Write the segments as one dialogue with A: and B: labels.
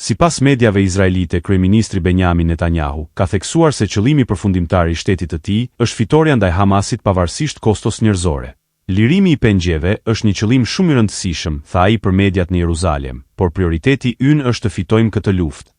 A: Sipas mediave izraelite, kryeministri Benjamin Netanyahu ka theksuar se qëllimi përfundimtar i shtetit të tij është fitoria ndaj Hamasit pavarësisht kostos njerëzore. Lirimi i pengjeve është një qëllim shumë i rëndësishëm, tha ai për mediat në Jeruzalem, por prioriteti ynë është të fitojmë këtë luftë.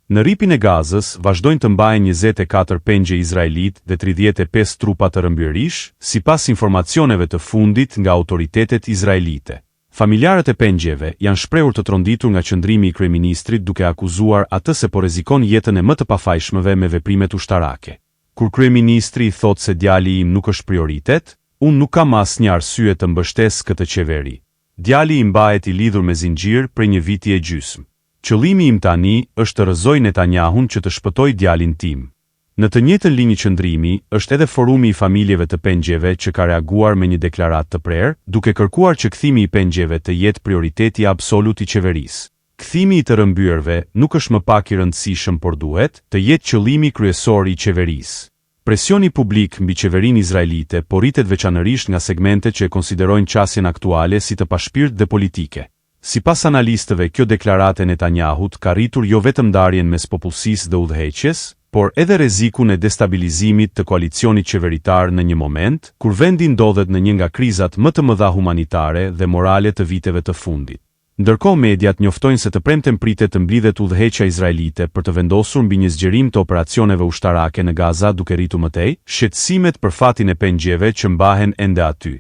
A: Në rripin e Gazës vazhdojnë të mbahen 24 pengje izraelit dhe 35 trupa të rëmbërish, sipas informacioneve të fundit nga autoritetet izraelite. Familjarët e pengjeve janë shprehur të tronditur nga qëndrimi i kryeministrit duke akuzuar atë se po rrezikon jetën e më të pafajshmëve me veprimet ushtarake. Kur kryeministri thotë se djali im nuk është prioritet, unë nuk kam asnjë arsye të mbështes këtë qeveri. Djali im mbahet i lidhur me zinxhir prej një viti e gjysmë. Qëllimi im tani është të rrëzoj Netanyahun që të shpëtoj djalin tim. Në të njëjtën linjë qëndrimi është edhe forumi i familjeve të pengjeve që ka reaguar me një deklaratë të prerë, duke kërkuar që kthimi i pengjeve të jetë prioriteti absolut i qeverisë. Kthimi i të rëmbyrëve nuk është më pak i rëndësishëm, por duhet të jetë qëllimi kryesor i qeverisë. Presioni publik mbi qeverinë izraelite po rritet veçanërisht nga segmente që e konsiderojnë qasjen aktuale si të pashpirt dhe politike. Sipas analistëve, kjo deklaratë e Netanyahut ka rritur jo vetëm ndarjen mes popullsisë dhe udhëheqjes, por edhe rrezikun e destabilizimit të koalicionit qeveritar në një moment kur vendi ndodhet në një nga krizat më të mëdha humanitare dhe morale të viteve të fundit. Ndërkohë mediat njoftojnë se të premten pritet të mblidhet udhëheqja izraelite për të vendosur mbi një zgjerim të operacioneve ushtarake në Gaza, duke rritur mëtej shqetësimet për fatin e pengjeve që mbahen ende aty.